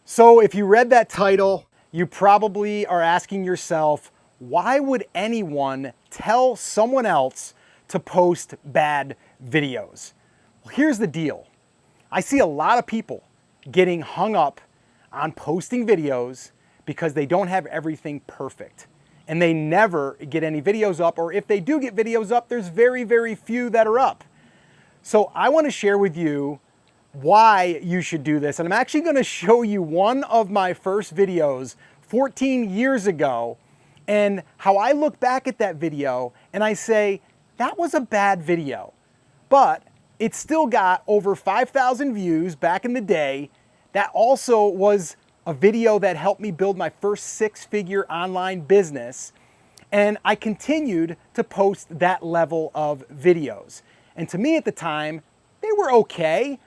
So if you read that title, you probably are asking yourself, why would anyone tell someone else to post bad videos? Well, here's the deal. I see a lot of people getting hung up on posting videos because they don't have everything perfect. And they never get any videos up, or if they do get videos up, there's very, very few that are up. So I want to share with you why you should do this. And I'm actually going to show you one of my first videos 14 years ago and how I look back at that video and I say, that was a bad video, but it still got over 5,000 views back in the day. That also was a video that helped me build my first six-figure online business. And I continued to post that level of videos. And to me at the time, they were okay,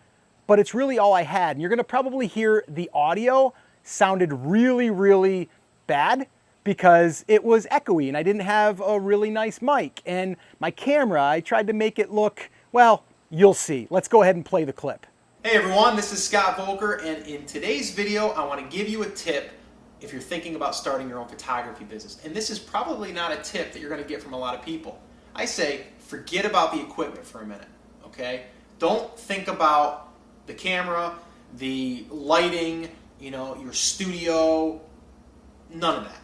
but it's really all I had. And you're gonna probably hear the audio sounded really, really bad because it was echoey and I didn't have a really nice mic. And my camera, I tried to make it look, well, you'll see. Let's go ahead and play the clip. Hey everyone, this is Scott Volker, and in today's video I want to give you a tip if you're thinking about starting your own photography business. And this is probably not a tip that you're going to get from a lot of people. I say forget about the equipment for a minute, okay? Don't think about the camera, the lighting, your studio, none of that.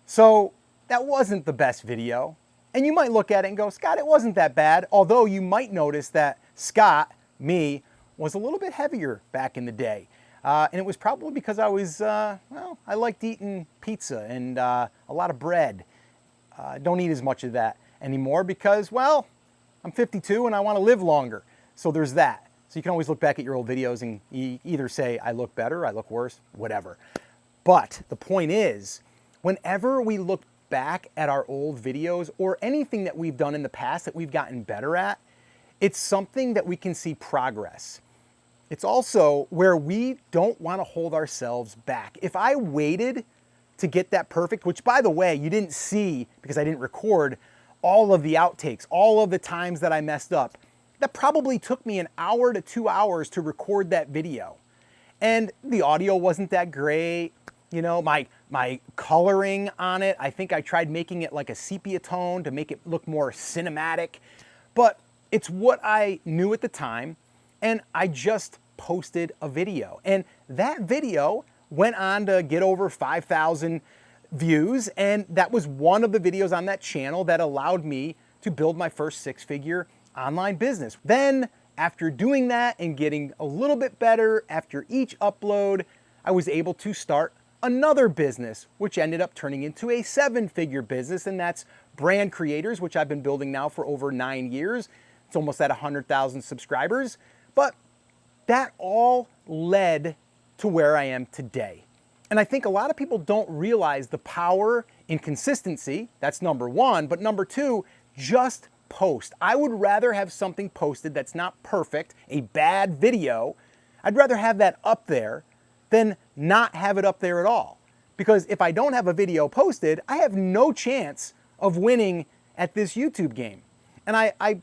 So that wasn't the best video. And you might look at it and go, Scott, it wasn't that bad. Although you might notice that Scott, me, was a little bit heavier back in the day. And it was probably because I was, I liked eating pizza and a lot of bread. Don't eat as much of that anymore because, well, I'm 52 and I want to live longer. So there's that. So you can always look back at your old videos and either say, I look better, I look worse, whatever. But the point is, whenever we look back at our old videos or anything that we've done in the past that we've gotten better at, it's something that we can see progress. It's also where we don't want to hold ourselves back. If I waited to get that perfect, which by the way, you didn't see because I didn't record all of the outtakes, all of the times that I messed up, that probably took me an hour to 2 hours to record that video. And the audio wasn't that great. My coloring on it, I think I tried making it like a sepia tone to make it look more cinematic. But it's what I knew at the time, and I just posted a video. And that video went on to get over 5,000 views, and that was one of the videos on that channel that allowed me to build my first six-figure online business. Then, after doing that and getting a little bit better after each upload, I was able to start another business, which ended up turning into a seven-figure business, and that's Brand Creators, which I've been building now for over 9 years. It's almost at 100,000 subscribers, but that all led to where I am today. And I think a lot of people don't realize the power in consistency. That's number one, but number two, just post. I would rather have something posted that's not perfect, a bad video. I'd rather have that up there than not have it up there at all. Because if I don't have a video posted, I have no chance of winning at this YouTube game. And I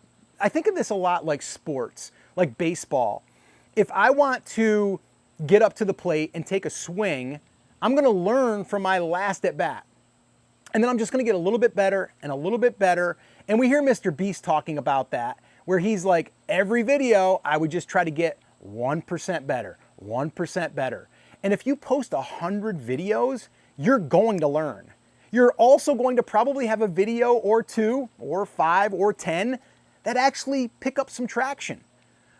think of this a lot like sports, like baseball. If I want to get up to the plate and take a swing, I'm going to learn from my last at bat. And then I'm just going to get a little bit better and a little bit better. And we hear Mr. Beast talking about that, where he's like, every video, I would just try to get 1% better, 1% better. And if you post 100 videos, you're going to learn. You're also going to probably have a video or two or 5 or 10 that actually pick up some traction.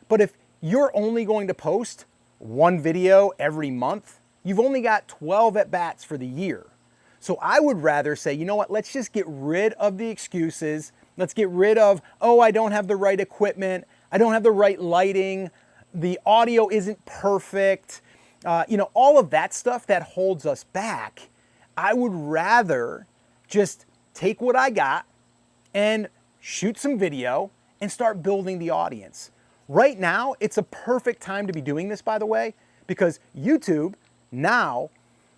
But if you're only going to post one video every month, you've only got 12 at-bats for the year. So I would rather say, you know what, let's just get rid of the excuses. Let's get rid of, oh, I don't have the right equipment. I don't have the right lighting. The audio isn't perfect. All of that stuff that holds us back. I would rather just take what I got and shoot some video and start building the audience. Right now, it's a perfect time to be doing this, by the way, because YouTube now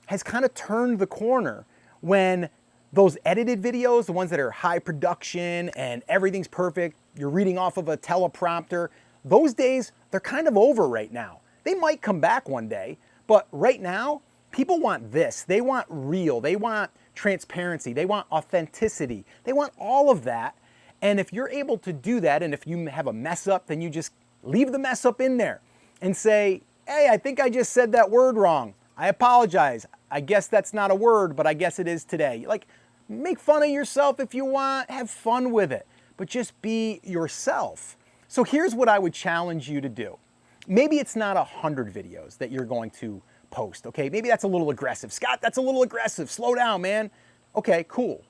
has kind of turned the corner when those edited videos, the ones that are high production and everything's perfect, you're reading off of a teleprompter, those days, they're kind of over right now. They might come back one day, But right now, people want this. They want real. They want transparency. They want authenticity. They want all of that. And if you're able to do that, and if you have a mess up, then you just leave the mess up in there and say, hey, I think I just said that word wrong. I apologize. I guess that's not a word, but I guess it is today. Like, make fun of yourself if you want. Have fun with it, but just be yourself. So here's what I would challenge you to do. Maybe it's not 100 videos that you're going to post, okay? Maybe that's a little aggressive. Scott, that's a little aggressive. Slow down, man. Okay, cool.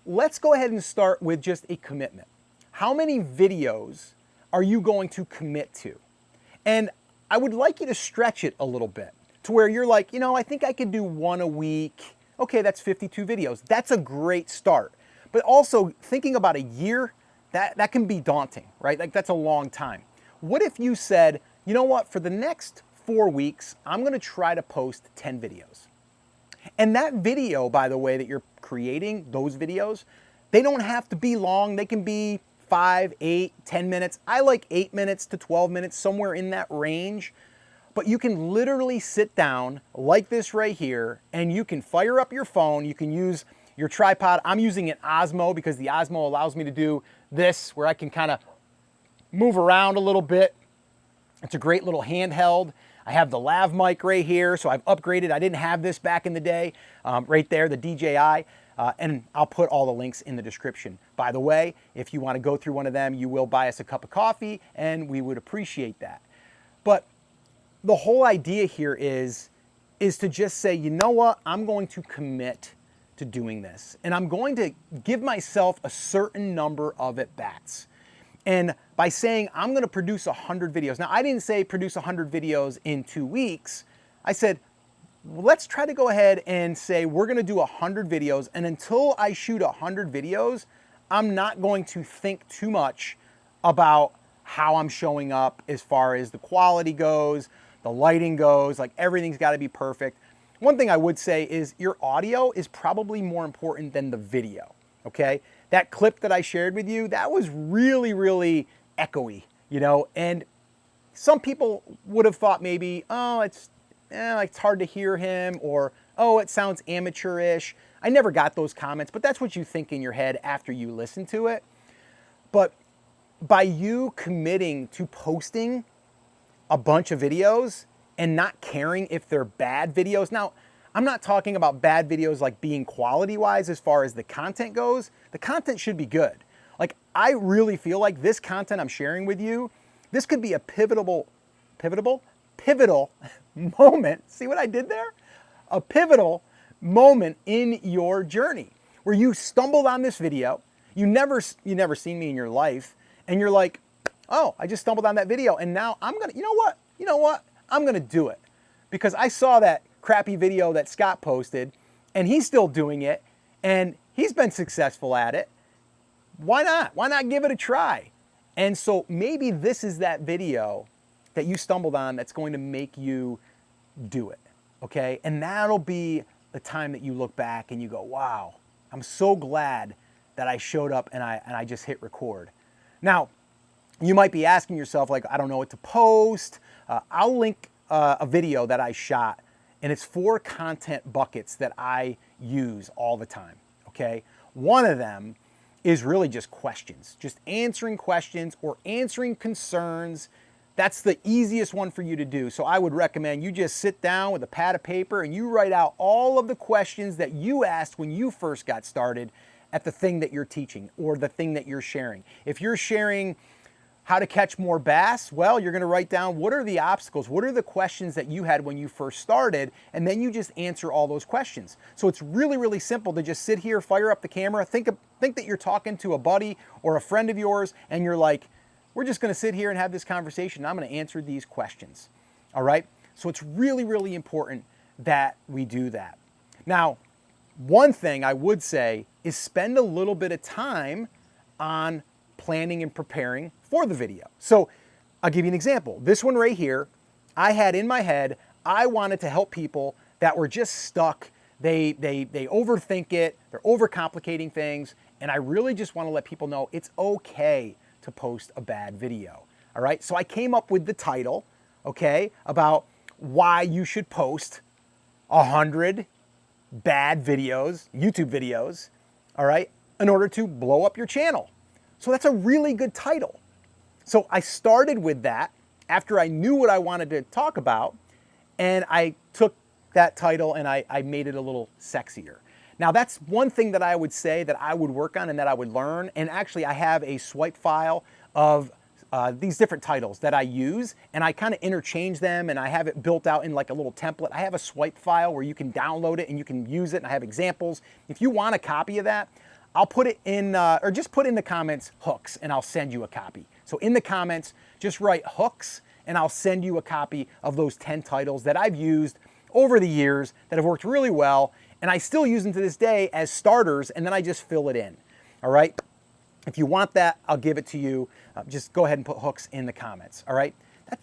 Let's go ahead and start with just a commitment. How many videos are you going to commit to? And I would like you to stretch it a little bit to where you're like, you know, I think I could do one a week. Okay, that's 52 videos. That's a great start. But also thinking about a year, that can be daunting, right? Like that's a long time. What if you said, you know what, for the next 4 weeks, I'm gonna try to post 10 videos. And that video, by the way, that you're creating, those videos, they don't have to be long. They can be 5, 8, 10 minutes. I like 8 minutes to 12 minutes, somewhere in that range. But you can literally sit down like this right here, and you can fire up your phone. You can use your tripod. I'm using an Osmo because the Osmo allows me to do this, where I can kind of move around a little bit. It's a great little handheld. I have the lav mic right here, so I've upgraded. I didn't have this back in the day, right there, the DJI, and I'll put all the links in the description. By the way, if you want to go through one of them, you will buy us a cup of coffee, and we would appreciate that. But the whole idea here is to just say, you know what, I'm going to commit to doing this, and I'm going to give myself a certain number of at-bats. And by saying I'm going to produce 100 videos. Now, I didn't say produce 100 videos in 2 weeks. I said, well, let's try to go ahead and say we're going to do 100 videos. And until I shoot 100 videos, I'm not going to think too much about how I'm showing up as far as the quality goes, the lighting goes, like everything's got to be perfect. One thing I would say is your audio is probably more important than the video, okay? That clip that I shared with you, that was really, really echoey, you know, and some people would have thought maybe, oh, it's hard to hear him, or, oh, it sounds amateurish. I never got those comments, but that's what you think in your head after you listen to it. But by you committing to posting a bunch of videos and not caring if they're bad videos. Now, I'm not talking about bad videos like being quality-wise as far as the content goes. The content should be good. Like, I really feel like this content I'm sharing with you, this could be a pivotal moment. See what I did there? A pivotal moment in your journey where you stumbled on this video. You never seen me in your life, and you're like, oh, I just stumbled on that video, and now I'm gonna, you know what? I'm gonna do it because I saw that crappy video that Scott posted, and he's still doing it, and he's been successful at it. Why not? Why not give it a try? And so maybe this is that video that you stumbled on that's going to make you do it, okay? And that'll be the time that you look back and you go, wow, I'm so glad that I showed up and I just hit record. Now, you might be asking yourself, like, I don't know what to post. I'll link a video that I shot, and it's 4 content buckets that I use all the time, okay? One of them is really just questions, just answering questions or answering concerns. That's the easiest one for you to do. So I would recommend you just sit down with a pad of paper and you write out all of the questions that you asked when you first got started at the thing that you're teaching or the thing that you're sharing. If you're sharing how to catch more bass, well, you're gonna write down what are the obstacles, what are the questions that you had when you first started, and then you just answer all those questions. So it's really, really simple to just sit here, fire up the camera, think that you're talking to a buddy or a friend of yours, and you're like, we're just gonna sit here and have this conversation, and I'm gonna answer these questions, all right? So it's really, really important that we do that. Now, one thing I would say is spend a little bit of time on planning and preparing for the video. So I'll give you an example. This one right here, I had in my head, I wanted to help people that were just stuck. They overthink it, they're overcomplicating things, and I really just want to let people know it's okay to post a bad video. All right, so I came up with the title, okay, about why you should post 100 bad videos, YouTube videos, all right, in order to blow up your channel. So that's a really good title. So I started with that after I knew what I wanted to talk about, and I took that title and I made it a little sexier. Now that's one thing that I would say that I would work on and that I would learn. And actually I have a swipe file of these different titles that I use, and I kind of interchange them, and I have it built out in like a little template. I have a swipe file where you can download it and you can use it, and I have examples. If you want a copy of that, I'll put it in, or just put in the comments hooks, and I'll send you a copy. So in the comments, just write hooks, and I'll send you a copy of those 10 titles that I've used over the years that have worked really well, and I still use them to this day as starters, and then I just fill it in, all right? If you want that, I'll give it to you. Just go ahead and put hooks in the comments, all right?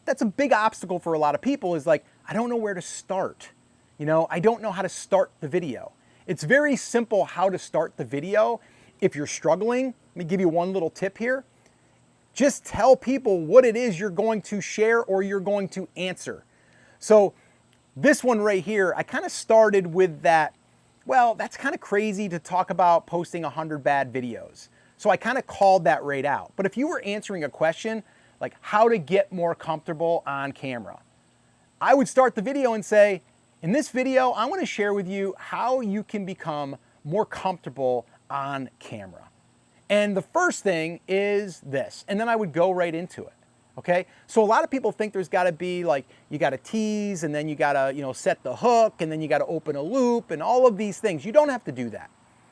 That's a big obstacle for a lot of people, is like, I don't know where to start. You know, I don't know how to start the video. It's very simple how to start the video. If you're struggling, let me give you one little tip here. Just tell people what it is you're going to share or you're going to answer. So this one right here, I kind of started with that, well, that's kind of crazy to talk about posting 100 bad videos. So I kind of called that right out. But if you were answering a question like how to get more comfortable on camera, I would start the video and say, in this video, I want to share with you how you can become more comfortable on camera. And the first thing is this, and then I would go right into it. Okay, so a lot of people think there's got to be like, you got to tease, and then you got to, set the hook, and then you got to open a loop, and all of these things. You don't have to do that.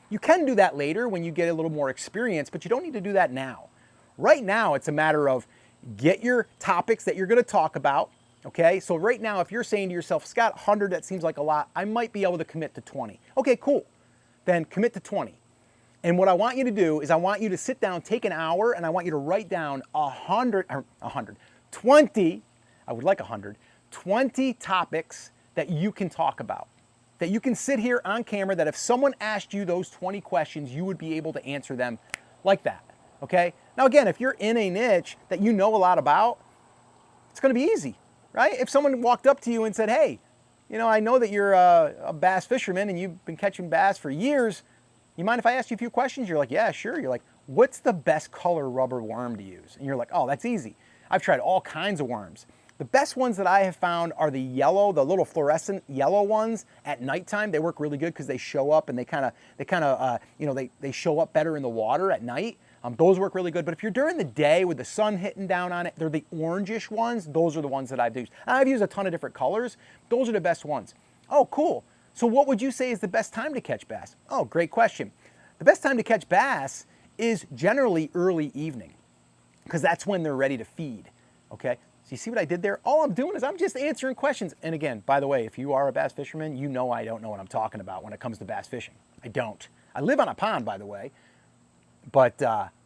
You can do that later when you get a little more experience, but you don't need to do that now. Right now, it's a matter of get your topics that you're going to talk about. Okay, so right now, if you're saying to yourself, Scott, 100, that seems like a lot. I might be able to commit to 20. Okay, cool. Then commit to 20. And what I want you to do is I want you to sit down, take an hour, and I want you to write down 20, I would like 100, 20 topics that you can talk about, that you can sit here on camera, that if someone asked you those 20 questions, you would be able to answer them like that, okay? Now again, if you're in a niche that you know a lot about, it's gonna be easy, right? If someone walked up to you and said, hey, I know that you're a bass fisherman and you've been catching bass for years, you mind if I ask you a few questions? You're like, yeah, sure. You're like, what's the best color rubber worm to use? And you're like, oh, that's easy. I've tried all kinds of worms. The best ones that I have found are the yellow, the little fluorescent yellow ones at nighttime. They work really good because they show up and they show up better in the water at night. Those work really good. But if you're during the day with the sun hitting down on it, they're the orangish ones. Those are the ones that I've used. I've used a ton of different colors. Those are the best ones. Oh, cool. So what would you say is the best time to catch bass? Oh, great question. The best time to catch bass is generally early evening, because that's when they're ready to feed, okay? So you see what I did there? All I'm doing is I'm just answering questions. And again, by the way, if you are a bass fisherman, you know I don't know what I'm talking about when it comes to bass fishing. I don't. I live on a pond, by the way, but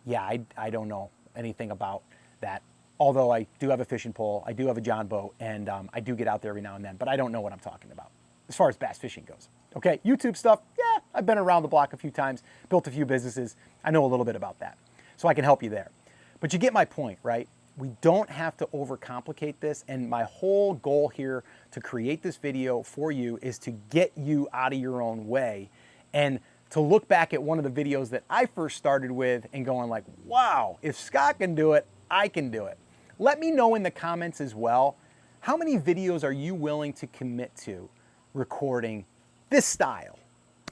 yeah, I don't know anything about that. Although I do have a fishing pole, I do have a John boat, and I do get out there every now and then, but I don't know what I'm talking about as far as bass fishing goes. Okay, YouTube stuff, yeah, I've been around the block a few times, built a few businesses. I know a little bit about that, so I can help you there. But you get my point, right? We don't have to overcomplicate this, and my whole goal here to create this video for you is to get you out of your own way and to look back at one of the videos that I first started with and going like, wow, if Scott can do it, I can do it. Let me know in the comments as well, how many videos are you willing to commit to recording this style?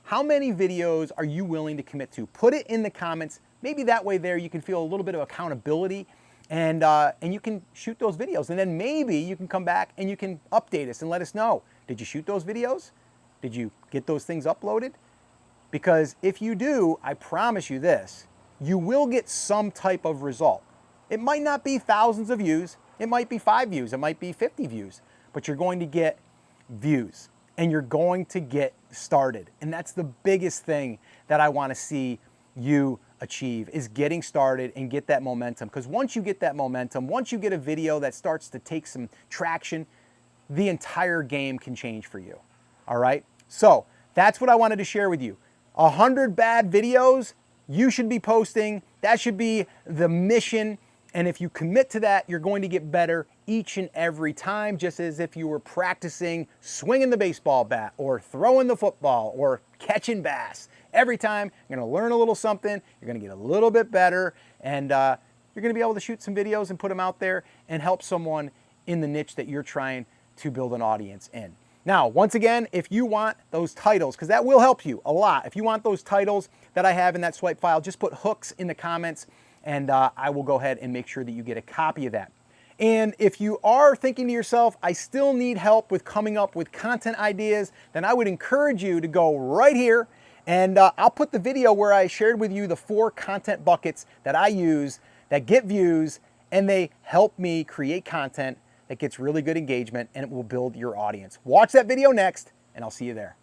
How many videos are you willing to commit to? Put it in the comments. Maybe that way there you can feel a little bit of accountability, and you can shoot those videos. And then maybe you can come back and you can update us and let us know, did you shoot those videos? Did you get those things uploaded? Because if you do, I promise you this, you will get some type of result. It might not be thousands of views. It might be 5 views. It might be 50 views. But you're going to get views, and you're going to get started. And that's the biggest thing that I want to see you achieve, is getting started and get that momentum. Because once you get that momentum, once you get a video that starts to take some traction, the entire game can change for you. All right? So that's what I wanted to share with you. 100 bad videos you should be posting. That should be the mission. And if you commit to that, you're going to get better each and every time, just as if you were practicing swinging the baseball bat or throwing the football or catching bass. Every time you're going to learn a little something, you're going to get a little bit better, and you're going to be able to shoot some videos and put them out there and help someone in the niche that you're trying to build an audience in. Now, once again, if you want those titles, because that will help you a lot, if you want those titles that I have in that swipe file, just put hooks in the comments, and I will go ahead and make sure that you get a copy of that. And if you are thinking to yourself, I still need help with coming up with content ideas, then I would encourage you to go right here, and I'll put the video where I shared with you the 4 content buckets that I use that get views, and they help me create content that gets really good engagement, and it will build your audience. Watch that video next, and I'll see you there.